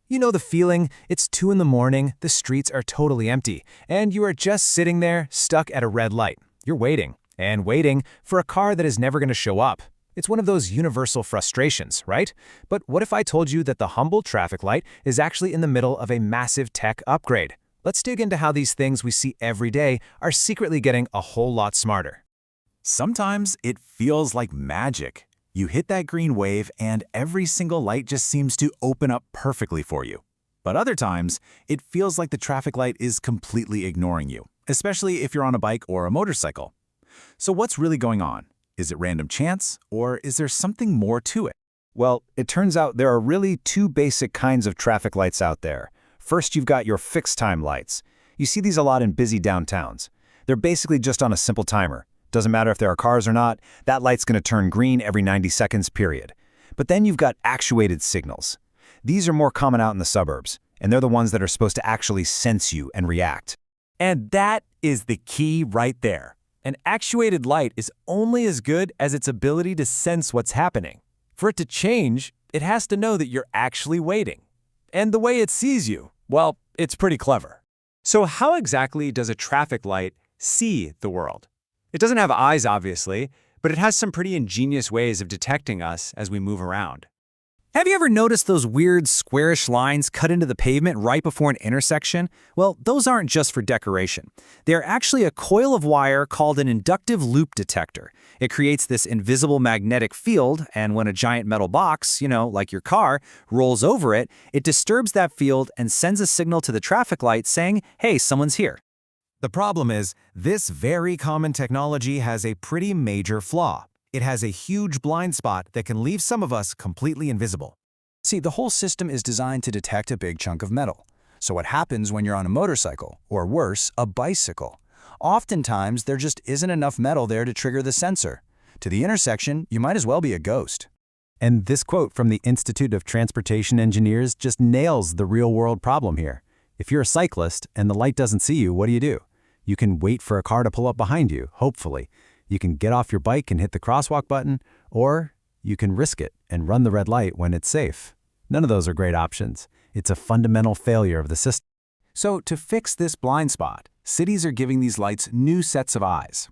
You know the feeling, it's 2 in the morning, the streets are totally empty, and you are just sitting there, stuck at a red light. You're waiting, and waiting, for a car that is never going to show up. It's one of those universal frustrations, right? But what if I told you that the humble traffic light is actually in the middle of a massive tech upgrade? Let's dig into how these things we see every day are secretly getting a whole lot smarter. Sometimes it feels like magic. You hit that green wave and every single light just seems to open up perfectly for you. But other times, it feels like the traffic light is completely ignoring you, especially if you're on a bike or a motorcycle. So what's really going on? Is it random chance, or is there something more to it? Well, it turns out there are really 2 basic kinds of traffic lights out there. First, you've got your fixed-time lights. You see these a lot in busy downtowns. They're basically just on a simple timer. Doesn't matter if there are cars or not, that light's going to turn green every 90 seconds, period. But then you've got actuated signals. These are more common out in the suburbs, and they're the ones that are supposed to actually sense you and react. And that is the key right there. An actuated light is only as good as its ability to sense what's happening. For it to change, it has to know that you're actually waiting. And the way it sees you, well, it's pretty clever. So how exactly does a traffic light see the world? It doesn't have eyes, obviously, but it has some pretty ingenious ways of detecting us as we move around. Have you ever noticed those weird squarish lines cut into the pavement right before an intersection? Well, those aren't just for decoration. They're actually a coil of wire called an inductive loop detector. It creates this invisible magnetic field, and when a giant metal box, like your car, rolls over it, it disturbs that field and sends a signal to the traffic light saying, hey, someone's here. The problem is, this very common technology has a pretty major flaw. It has a huge blind spot that can leave some of us completely invisible. See, the whole system is designed to detect a big chunk of metal. So what happens when you're on a motorcycle, or worse, a bicycle? Oftentimes, there just isn't enough metal there to trigger the sensor. To the intersection, you might as well be a ghost. And this quote from the Institute of Transportation Engineers just nails the real-world problem here. If you're a cyclist and the light doesn't see you, what do? You can wait for a car to pull up behind you, hopefully. You can get off your bike and hit the crosswalk button, or you can risk it and run the red light when it's safe. None of those are great options. It's a fundamental failure of the system. So to fix this blind spot, cities are giving these lights new sets of eyes.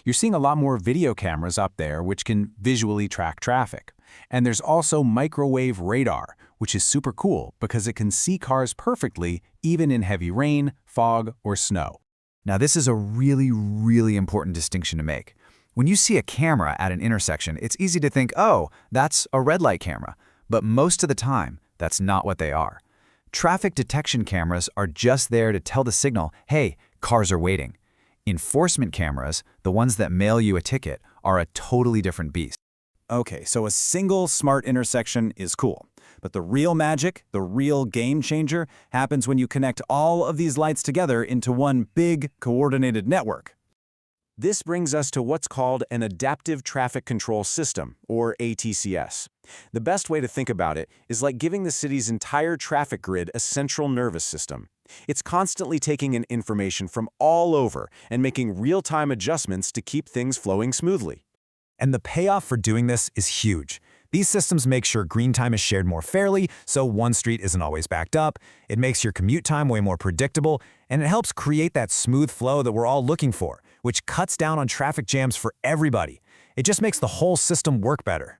You're seeing a lot more video cameras up there which can visually track traffic. And there's also microwave radar, which is super cool because it can see cars perfectly even in heavy rain, fog, or snow. Now this is a really, really important distinction to make. When you see a camera at an intersection, it's easy to think, oh, that's a red light camera. But most of the time, that's not what they are. Traffic detection cameras are just there to tell the signal, hey, cars are waiting. Enforcement cameras, the ones that mail you a ticket, are a totally different beast. Okay, so a single smart intersection is cool. But the real magic, the real game changer, happens when you connect all of these lights together into one big, coordinated network. This brings us to what's called an adaptive traffic control system, or ATCS. The best way to think about it is like giving the city's entire traffic grid a central nervous system. It's constantly taking in information from all over and making real-time adjustments to keep things flowing smoothly. And the payoff for doing this is huge. These systems make sure green time is shared more fairly, so one street isn't always backed up. It makes your commute time way more predictable, and it helps create that smooth flow that we're all looking for, which cuts down on traffic jams for everybody. It just makes the whole system work better.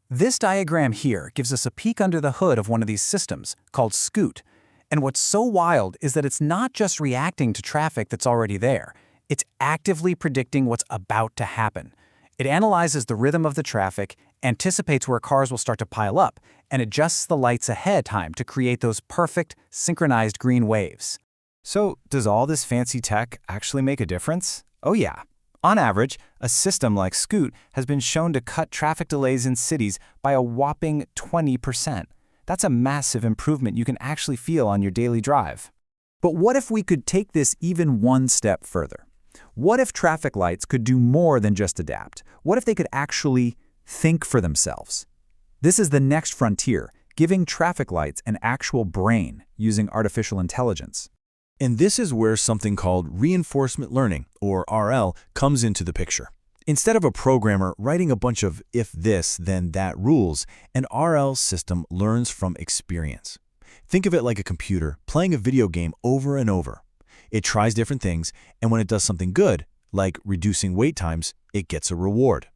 This diagram here gives us a peek under the hood of one of these systems, called Scoot. And what's so wild is that it's not just reacting to traffic that's already there. It's actively predicting what's about to happen. It analyzes the rhythm of the traffic, anticipates where cars will start to pile up, and adjusts the lights ahead of time to create those perfect, synchronized green waves. So, does all this fancy tech actually make a difference? Oh yeah. On average, a system like Scoot has been shown to cut traffic delays in cities by a whopping 20%. That's a massive improvement you can actually feel on your daily drive. But what if we could take this even one step further? What if traffic lights could do more than just adapt? What if they could actually think for themselves? This is the next frontier, giving traffic lights an actual brain using artificial intelligence. And this is where something called reinforcement learning, or RL, comes into the picture. Instead of a programmer writing a bunch of if this, then that rules, an RL system learns from experience. Think of it like a computer playing a video game over and over. It tries different things, and when it does something good, like reducing wait times, it gets a reward.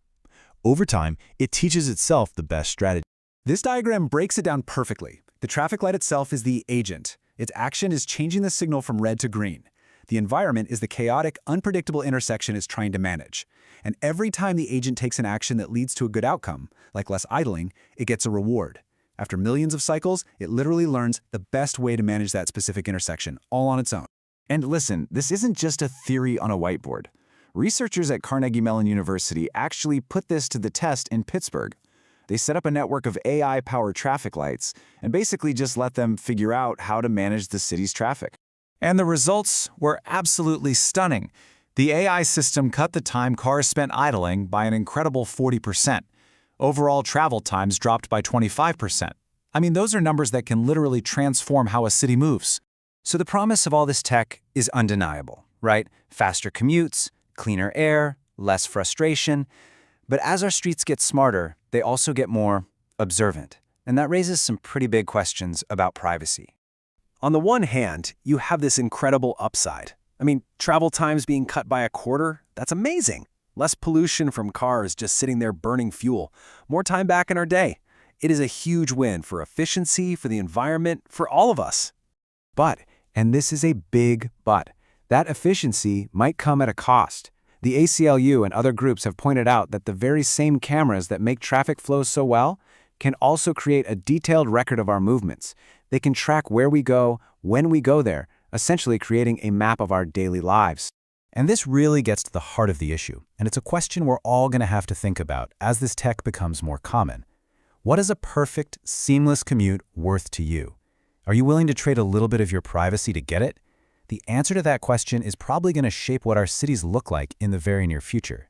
Over time, it teaches itself the best strategy. This diagram breaks it down perfectly. The traffic light itself is the agent. Its action is changing the signal from red to green. The environment is the chaotic, unpredictable intersection it's trying to manage. And every time the agent takes an action that leads to a good outcome, like less idling, it gets a reward. After millions of cycles, it literally learns the best way to manage that specific intersection, all on its own. And listen, this isn't just a theory on a whiteboard. Researchers at Carnegie Mellon University actually put this to the test in Pittsburgh. They set up a network of AI-powered traffic lights and basically just let them figure out how to manage the city's traffic. And the results were absolutely stunning. The AI system cut the time cars spent idling by an incredible 40%. Overall travel times dropped by 25%. I mean, those are numbers that can literally transform how a city moves. So the promise of all this tech is undeniable, right? Faster commutes, cleaner air, less frustration. But as our streets get smarter, they also get more observant. And that raises some pretty big questions about privacy. On the one hand, you have this incredible upside. I mean, travel times being cut by a quarter, that's amazing. Less pollution from cars just sitting there burning fuel. More time back in our day. It is a huge win for efficiency, for the environment, for all of us. But, and this is a big but, that efficiency might come at a cost. The ACLU and other groups have pointed out that the very same cameras that make traffic flow so well can also create a detailed record of our movements. They can track where we go, when we go there, essentially creating a map of our daily lives. And this really gets to the heart of the issue, and it's a question we're all going to have to think about as this tech becomes more common. What is a perfect, seamless commute worth to you? Are you willing to trade a little bit of your privacy to get it? The answer to that question is probably going to shape what our cities look like in the very near future.